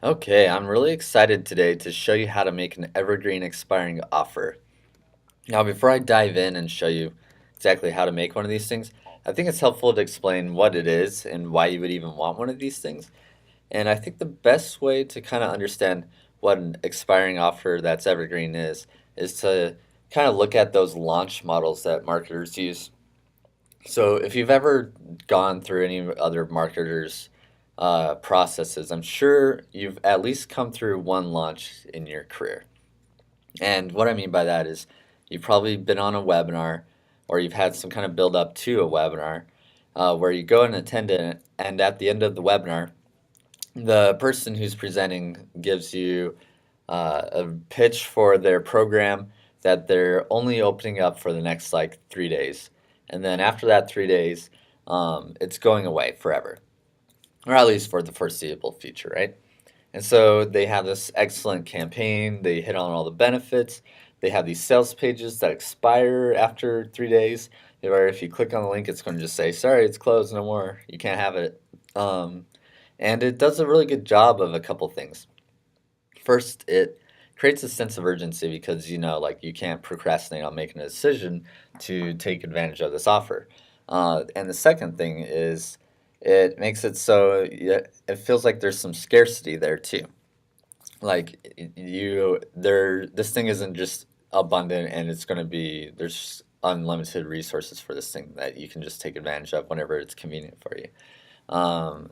Okay, I'm really excited today to show you how to make an evergreen expiring offer. Now, before I dive in and show you exactly how to make one of these things, I think it's helpful to explain what it is and why you would even want one of these things. And I think the best way to kind of understand what an expiring offer that's evergreen is to kind of look at those launch models that marketers use. So if you've ever gone through any other marketers' processes, I'm sure you've at least come through one launch in your career. And what I mean by that is you've probably been on a webinar or you've had some kind of build up to a webinar where you go and attend it, and at the end of the webinar, the person who's presenting gives you a pitch for their program that they're only opening up for the next like 3 days. And then after that 3 days, it's going away forever, or at least for the foreseeable future, right? And so they have this excellent campaign. They hit on all the benefits. They have these sales pages that expire after 3 days, where if you click on the link, it's going to just say, sorry, it's closed, no more. You can't have it. And it does a really good job of a couple things. First, it creates a sense of urgency because like you can't procrastinate on making a decision to take advantage of this offer. And the second thing is it makes it so it feels like there's some scarcity there too. Like this thing isn't just abundant and it's going to be there's unlimited resources for this thing that you can just take advantage of whenever it's convenient for you.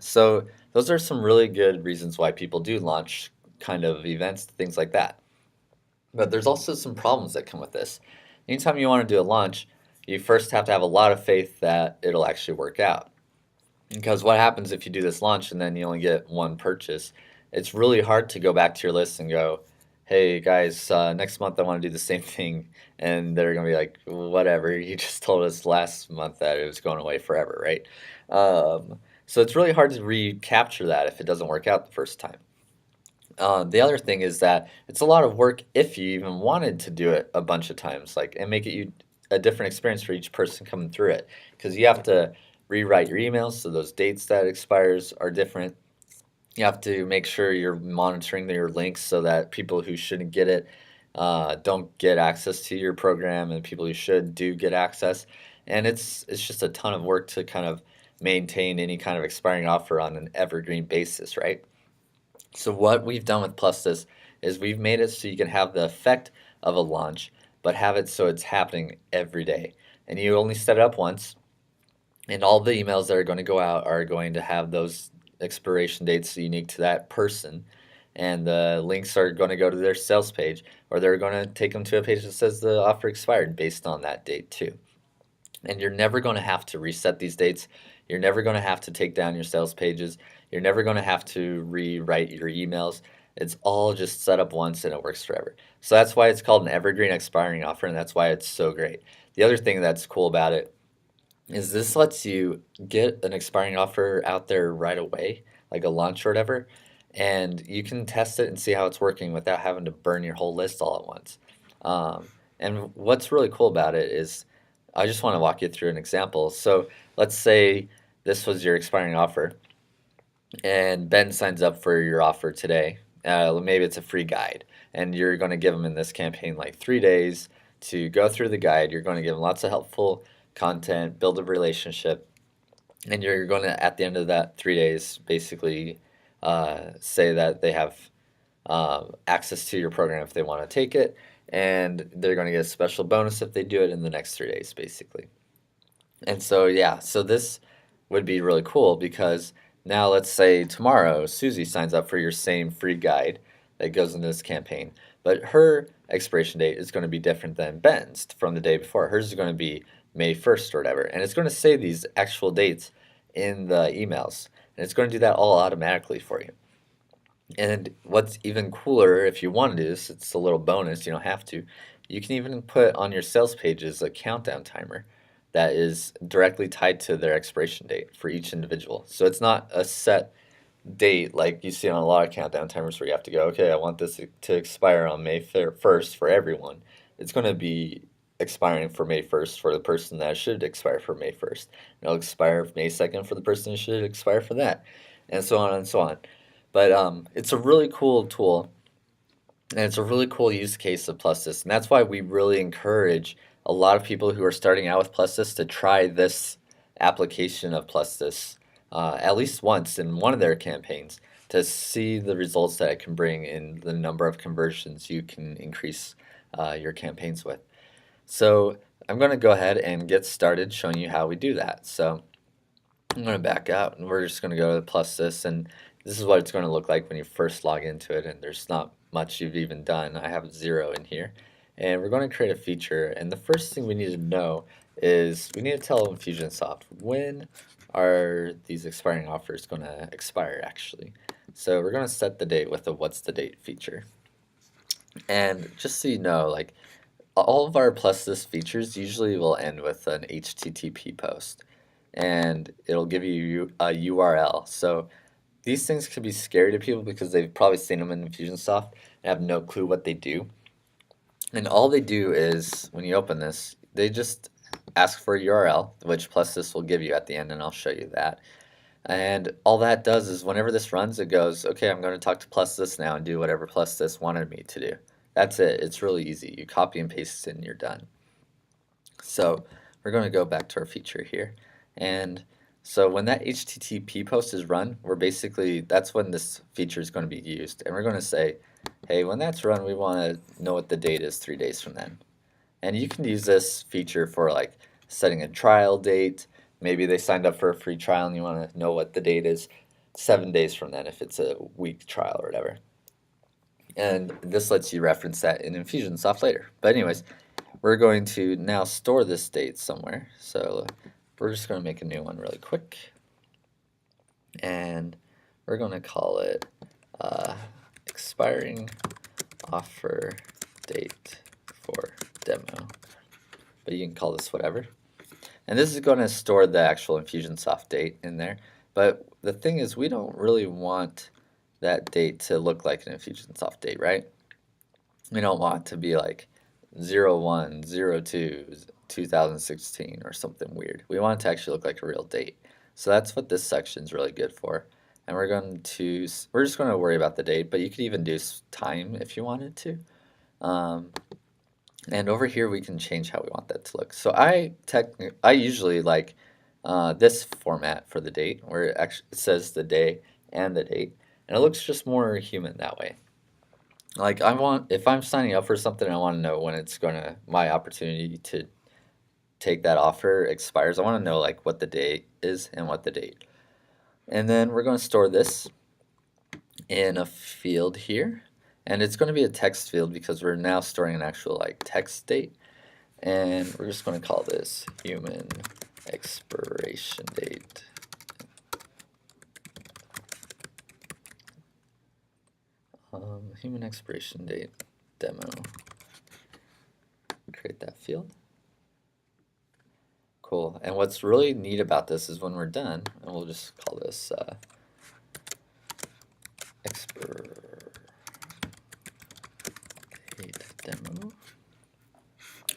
So those are some really good reasons why people do launch kind of events, things like that. But there's also some problems that come with this. Anytime you want to do a launch, you first have to have a lot of faith that it'll actually work out. Because what happens if you do this launch and then you only get one purchase? It's really hard to go back to your list and go, hey guys, next month I want to do the same thing. And they're going to be like, whatever, you just told us last month that it was going away forever, right? So it's really hard to recapture that if it doesn't work out the first time. The other thing is that it's a lot of work if you even wanted to do it a bunch of times, like and make it a different experience for each person coming through it, because you have to rewrite your emails so those dates that expires are different. You have to make sure you're monitoring your links so that people who shouldn't get it don't get access to your program, and people who should do get access. And it's just a ton of work to kind of maintain any kind of expiring offer on an evergreen basis, right? So what we've done with Plustis is we've made it so you can have the effect of a launch, but have it so it's happening every day. And you only set it up once, and all the emails that are going to go out are going to have those expiration dates unique to that person. And the links are going to go to their sales page, or they're going to take them to a page that says the offer expired based on that date too. And you're never going to have to reset these dates. You're never going to have to take down your sales pages. You're never going to have to rewrite your emails. It's all just set up once and it works forever. So that's why it's called an evergreen expiring offer, and that's why it's so great. The other thing that's cool about it is this lets you get an expiring offer out there right away, like a launch or whatever, and you can test it and see how it's working without having to burn your whole list all at once. Um, and what's really cool about it is I just want to walk you through an example. So let's say this was your expiring offer, and Ben signs up for your offer today. Maybe it's a free guide, and you're going to give him in this campaign like 3 days to go through the guide. You're going to give him lots of helpful content, build a relationship, and you're going to, at the end of that 3 days, basically say that they have access to your program if they want to take it, and they're going to get a special bonus if they do it in the next 3 days, basically. And so, yeah, so this would be really cool because now let's say tomorrow Susie signs up for your same free guide that goes into this campaign, but her expiration date is going to be different than Ben's from the day before. Hers is going to be May 1st or whatever, and it's going to say these actual dates in the emails, and it's going to do that all automatically for you. And what's even cooler, if you want to do this, it's a little bonus, you don't have to. You can even put on your sales pages a countdown timer that is directly tied to their expiration date for each individual. So it's not a set date like you see on a lot of countdown timers where you have to go, okay, I want this to expire on May 1st for everyone. It's going to be expiring for May 1st for the person that should expire for May 1st. It'll expire May 2nd for the person who should expire for that, and so on and so on. But it's a really cool tool, and it's a really cool use case of Plustis, and that's why we really encourage a lot of people who are starting out with Plustis to try this application of Plustis at least once in one of their campaigns to see the results that it can bring in the number of conversions you can increase your campaigns with. So I'm going to go ahead and get started showing you how we do that. So I'm going to back out and we're just going to go to Plustis, and this is what it's going to look like when you first log into it, and there's not much you've even done. I have 0 in here, and we're going to create a feature, and the first thing we need to know is we need to tell Infusionsoft when are these expiring offers going to expire actually. So we're going to set the date with the what's the date feature. And just so you know, like all of our Plustis features usually will end with an HTTP post, and it'll give you a URL. So these things can be scary to people because they've probably seen them in Infusionsoft and have no clue what they do. And all they do is, when you open this, they just ask for a URL, which Plustis will give you at the end, and I'll show you that. And all that does is whenever this runs, it goes, okay, I'm going to talk to Plustis now and do whatever Plustis wanted me to do. That's it. It's really easy. You copy and paste it and you're done. So we're going to go back to our feature here. And so when that HTTP post is run, that's when this feature is going to be used. And we're going to say, hey, when that's run, we want to know what the date is 3 days from then. And you can use this feature for like setting a trial date. Maybe they signed up for a free trial and you want to know what the date is 7 days from then if it's a week trial or whatever. And this lets you reference that in Infusionsoft later. But anyways, we're going to now store this date somewhere. So we're just going to make a new one really quick. And we're going to call it expiring offer date for demo. But you can call this whatever. And this is going to store the actual Infusionsoft date in there. But the thing is, we don't really want that date to look like an Infusionsoft date, right? We don't want it to be like 01/02/2016 or something weird. We want it to actually look like a real date. So that's what this section is really good for. And we're just going to worry about the date, but you could even do time if you wanted to. And over here we can change how we want that to look. So I usually like this format for the date, where it actually says the day and the date, and it looks just more human that way. Like if I'm signing up for something, I want to know when my opportunity to take that offer expires. I want to know like what the date is and what the date. And then we're going to store this in a field here. And it's going to be a text field because we're now storing an actual like text date. And we're just going to call this human expiration date. Human expiration date demo. Create that field. Cool. And what's really neat about this is when we're done, and we'll just call this demo.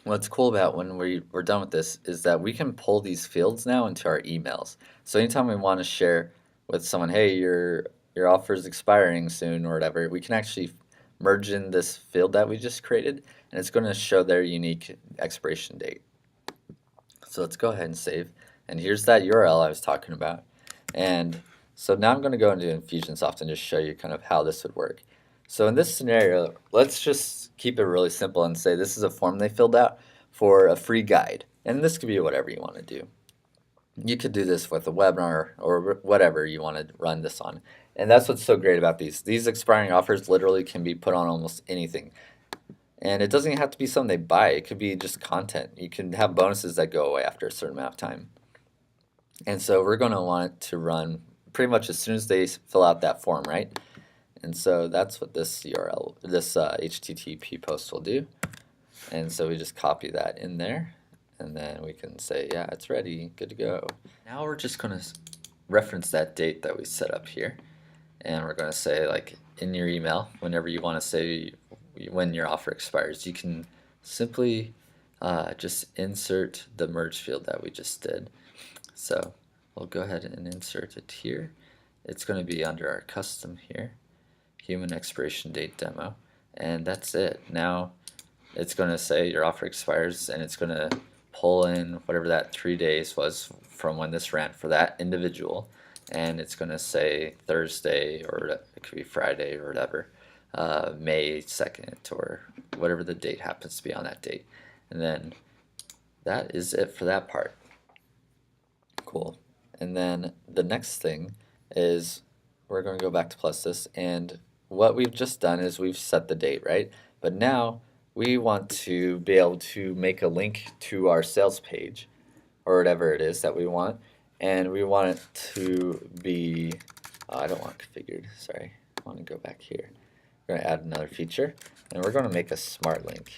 What's cool about when we're done with this is that we can pull these fields now into our emails. So anytime we want to share with someone, hey, your offer is expiring soon or whatever, we can actually merge in this field that we just created, and it's going to show their unique expiration date. So let's go ahead and save. And here's that URL I was talking about. And so now I'm going to go into Infusionsoft and just show you kind of how this would work. So in this scenario, let's just keep it really simple and say this is a form they filled out for a free guide. And this could be whatever you want to do. You could do this with a webinar or whatever you want to run this on. And that's what's so great about these. These expiring offers literally can be put on almost anything. And it doesn't have to be something they buy. It could be just content. You can have bonuses that go away after a certain amount of time. And so we're going to want it to run pretty much as soon as they fill out that form, right? And so that's what this HTTP post will do. And so we just copy that in there. And then we can say, yeah, it's ready, good to go. Now we're just going to reference that date that we set up here. And we're going to say, like, in your email, whenever you want to say when your offer expires, you can simply just insert the merge field that we just did. So we'll go ahead and insert it here. it's going to be under our custom here, human expiration date demo, and that's it. Now it's going to say your offer expires, and it's going to pull in whatever that 3 days was from when this ran for that individual, and it's going to say Thursday, or it could be Friday or whatever, May 2nd, or whatever the date happens to be on that date. And then that is it for that part. Cool. And then the next thing is we're going to go back to plus this, and what we've just done is we've set the date, right? But now we want to be able to make a link to our sales page or whatever it is that we want, and we want it to be, I don't want configured, sorry, I want to go back here. We're going to add another feature, and we're going to make a smart link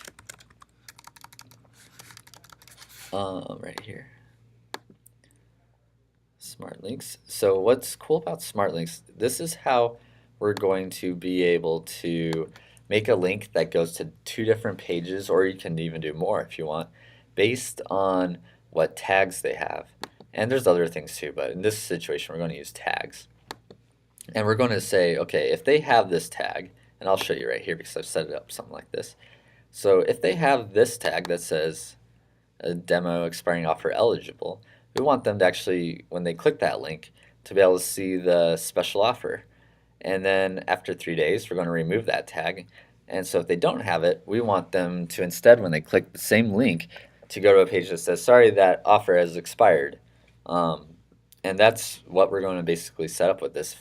right here. Smart links. So what's cool about smart links, this is how we're going to be able to make a link that goes to 2 different pages, or you can even do more if you want, based on what tags they have. And there's other things too, but in this situation we're going to use tags. And we're going to say, okay, if they have this tag, and I'll show you right here because I've set it up something like this. So if they have this tag that says a demo expiring offer eligible, we want them to actually, when they click that link, to be able to see the special offer. And then after 3 days, we're going to remove that tag. And so if they don't have it, we want them to instead, when they click the same link, to go to a page that says, sorry, that offer has expired. And that's what we're going to basically set up with this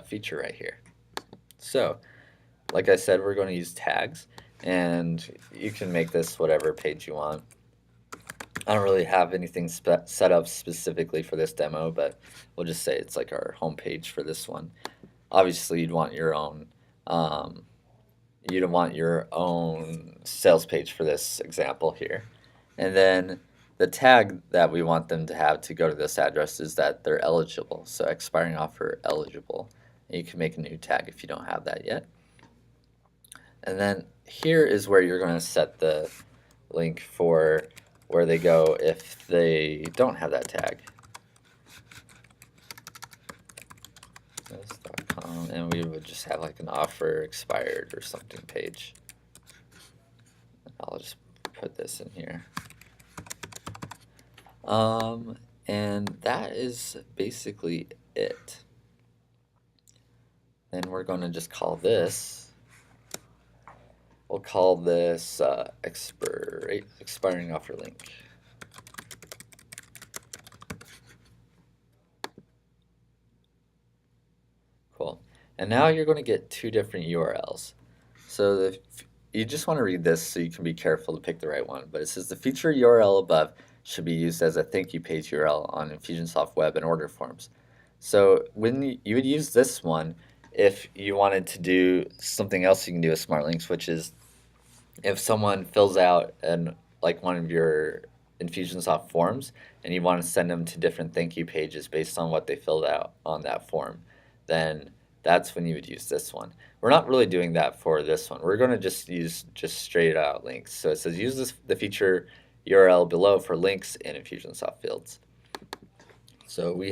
feature right here. So, like I said, we're going to use tags, and you can make this whatever page you want. I don't really have anything set up specifically for this demo, but we'll just say it's like our home page for this one. Obviously, you'd want your own sales page for this example here. And then the tag that we want them to have to go to this address is that they're eligible. So expiring offer eligible. And you can make a new tag if you don't have that yet. And then here is where you're going to set the link for where they go if they don't have that tag. This.com, and we would just have like an offer expired or something page. I'll just put this in here. And that is basically it. Then we're going to just call this, we'll call this expiring offer link. Cool. And now you're going to get 2 different URLs. So you just want to read this so you can be careful to pick the right one. But it says the feature URL above should be used as a thank you page URL on Infusionsoft Web and order forms. So when you would use this one if you wanted to do something else you can do with Smart Links, which is if someone fills out like one of your Infusionsoft forms and you want to send them to different thank you pages based on what they filled out on that form, then that's when you would use this one. We're not really doing that for this one. We're going to just use straight out links. So it says use the feature URL below for links in Infusionsoft fields. So we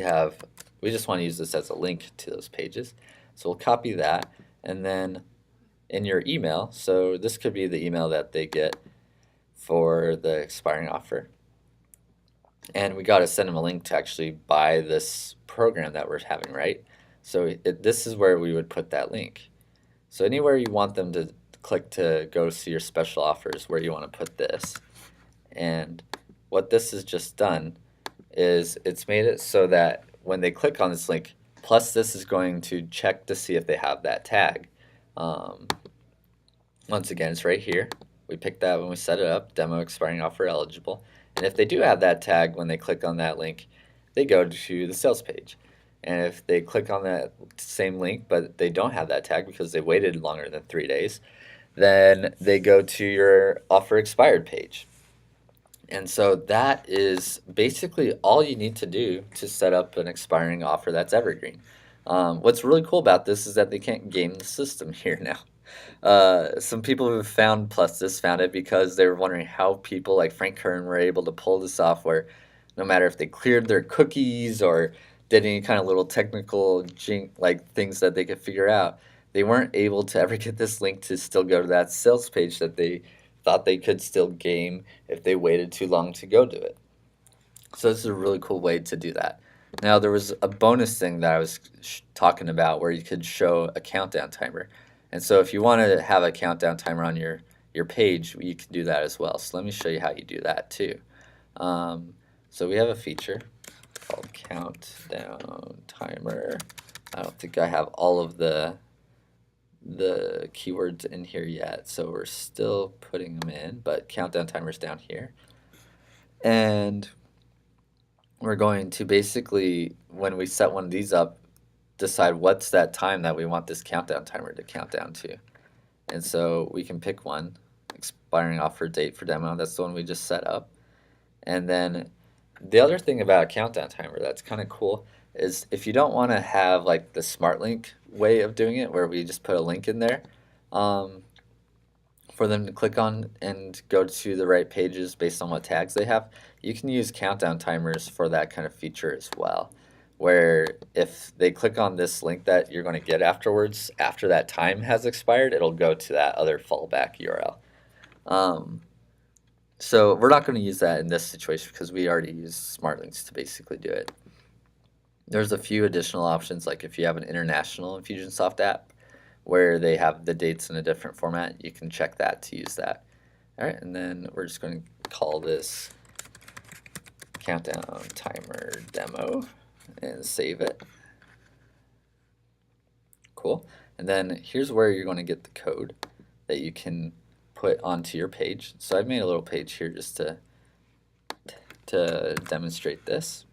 just want to use this as a link to those pages. So we'll copy that, and then in your email, so this could be the email that they get for the expiring offer. And we got to send them a link to actually buy this program that we're having, right? So this is where we would put that link. So anywhere you want them to click to go see your special offers, where you want to put this. And what this has just done is it's made it so that when they click on this link, plus this is going to check to see if they have that tag. Once again, it's right here. We picked that when we set it up, demo expiring offer eligible. And if they do have that tag, when they click on that link, they go to the sales page. And if they click on that same link, but they don't have that tag because they waited longer than 3 days, then they go to your offer expired page. And so that is basically all you need to do to set up an expiring offer that's evergreen. What's really cool about this is that they can't game the system here now. Some people who found Plus this found it because they were wondering how people like Frank Kern were able to pull this off where no matter if they cleared their cookies or did any kind of little technical like things that they could figure out, they weren't able to ever get this link to still go to that sales page that they thought they could still game if they waited too long to go to it. So this is a really cool way to do that. Now there was a bonus thing that I was talking about where you could show a countdown timer. And so if you want to have a countdown timer on your page, you can do that as well. So let me show you how you do that too. So we have a feature called countdown timer. I don't think I have all of the keywords in here yet, so we're still putting them in, but countdown timer's down here. And we're going to basically, when we set one of these up, decide what's that time that we want this countdown timer to count down to. And so we can pick one, expiring offer date for demo. That's the one we just set up. And then the other thing about a countdown timer that's kind of cool is if you don't want to have like the smart link way of doing it, where we just put a link in there for them to click on and go to the right pages based on what tags they have, you can use countdown timers for that kind of feature as well, where if they click on this link that you're going to get afterwards, after that time has expired, it'll go to that other fallback URL. So we're not going to use that in this situation because we already use smart links to basically do it. There's a few additional options, like if you have an international Infusionsoft app where they have the dates in a different format, you can check that to use that. All right, and then we're just going to call this countdown timer demo and save it. Cool. And then here's where you're going to get the code that you can put onto your page. So I've made a little page here just to demonstrate this.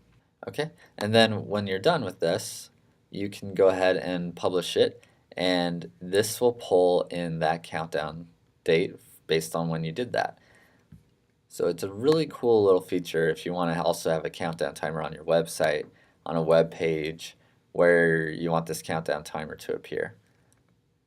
Okay, and then when you're done with this, you can go ahead and publish it, and this will pull in that countdown date based on when you did that. So it's a really cool little feature if you want to also have a countdown timer on your website, on a web page where you want this countdown timer to appear.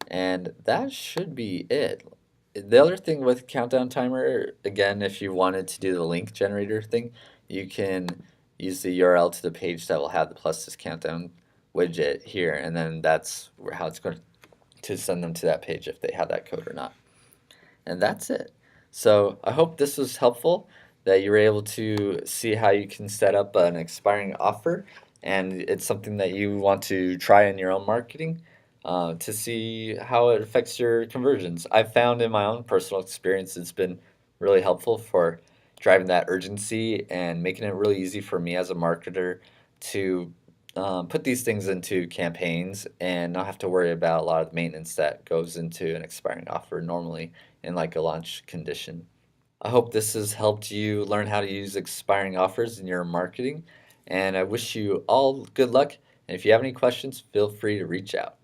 And that should be it. The other thing with countdown timer, again, if you wanted to do the link generator thing, you can use the URL to the page that will have the plus this countdown widget here, and then that's how it's going to send them to that page if they have that code or not. And that's it. So I hope this was helpful, that you were able to see how you can set up an expiring offer, and it's something that you want to try in your own marketing to see how it affects your conversions. I've found in my own personal experience it's been really helpful for driving that urgency and making it really easy for me as a marketer to put these things into campaigns and not have to worry about a lot of the maintenance that goes into an expiring offer normally in like a launch condition. I hope this has helped you learn how to use expiring offers in your marketing, and I wish you all good luck. And if you have any questions, feel free to reach out.